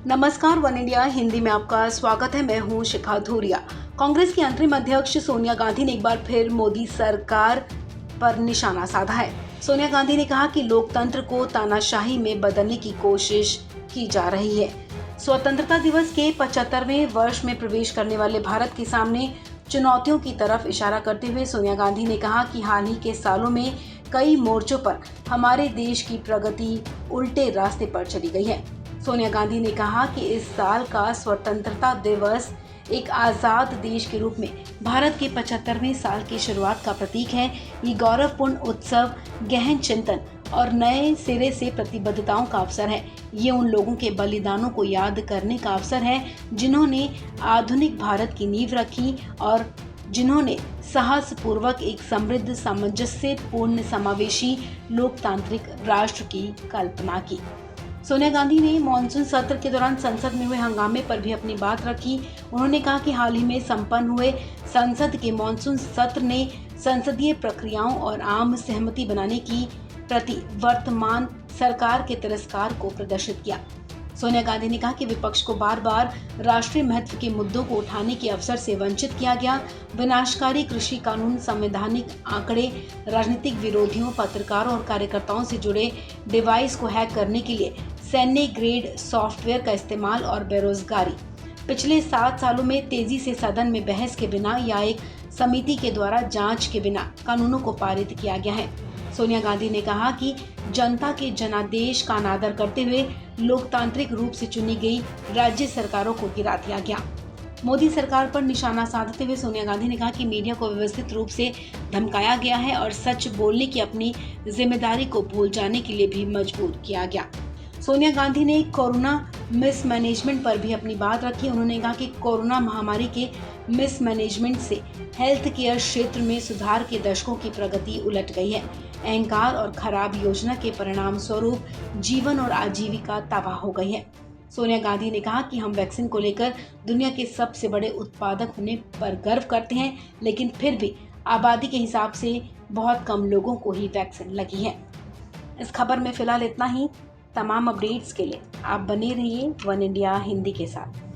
नमस्कार, one India Hindi में आपका स्वागत है। मैं हूं शिखा धूरिया। कांग्रेस की अंतरिम अध्यक्ष सोनिया गांधी ने एक बार फिर मोदी सरकार पर निशाना साधा है। सोनिया गांधी ने कहा कि लोकतंत्र को तानाशाही में बदलने की कोशिश की जा रही है। स्वतंत्रता दिवस के 75वें वर्ष में प्रवेश करने वाले भारत के सामने चुनौतियों की तरफ इशारा करते हुए सोनिया गांधी ने कहा कि हाल ही के सालों में कई मोर्चों पर हमारे देश की प्रगति उल्टे रास्ते पर चली गई है। सोनिया गांधी ने कहा कि इस साल का स्वतंत्रता दिवस एक आज़ाद देश के रूप में भारत के 75वें साल की शुरुआत का प्रतीक है। ये गौरवपूर्ण उत्सव गहन चिंतन और नए सिरे से प्रतिबद्धताओं का अवसर है। ये उन लोगों के बलिदानों को याद करने का अवसर है जिन्होंने आधुनिक भारत की नींव रखी और जिन्होंने साहस पूर्वक एक समृद्ध, सामंजस्यपूर्ण, समावेशी लोकतांत्रिक राष्ट्र की कल्पना की। सोनिया गांधी ने मॉनसून सत्र के दौरान संसद में हुए हंगामे पर भी अपनी बात रखी। उन्होंने कहा कि हाल ही में संपन्न हुए संसद के मॉनसून सत्र ने संसदीय प्रक्रियाओं और आम सहमति बनाने की प्रति वर्तमान सरकार के तिरस्कार को प्रदर्शित किया। सोनिया गांधी ने कहा कि विपक्ष को बार बार राष्ट्रीय महत्व के मुद्दों को उठाने के अवसर से वंचित किया गया। विनाशकारी कृषि कानून, संवैधानिक आंकड़े, राजनीतिक विरोधियों, पत्रकारों और कार्यकर्ताओं से जुड़े डिवाइस को हैक करने के लिए सैन्य ग्रेड सॉफ्टवेयर का इस्तेमाल और बेरोजगारी। पिछले 7 सालों में तेजी से सदन में बहस के बिना या एक समिति के द्वारा जांच के बिना कानूनों को पारित किया गया है। सोनिया गांधी ने कहा कि जनता के जनादेश का अनादर करते हुए लोकतांत्रिक रूप से चुनी गई राज्य सरकारों को गिरा दिया गया। मोदी सरकार पर निशाना साधते हुए सोनिया गांधी ने कहा कि मीडिया को व्यवस्थित रूप से धमकाया गया है और सच बोलने की अपनी जिम्मेदारी को भूल जाने के लिए भी मजबूर किया गया। सोनिया गांधी ने कोरोना मिसमैनेजमेंट पर भी अपनी बात रखी। उन्होंने कहा कि कोरोना महामारी के मिसमैनेजमेंट से हेल्थ केयर क्षेत्र में सुधार के दशकों की प्रगति उलट गई है। अहंकार और खराब योजना के परिणाम स्वरूप जीवन और आजीविका तबाह हो गई है। सोनिया गांधी ने कहा कि हम वैक्सीन को लेकर दुनिया के सबसे बड़े उत्पादक होने पर गर्व करते हैं, लेकिन फिर भी आबादी के हिसाब से बहुत कम लोगों को ही वैक्सीन लगी है। इस खबर में फिलहाल इतना ही। तमाम अपडेट्स के लिए आप बने रहिए वन इंडिया हिंदी के साथ।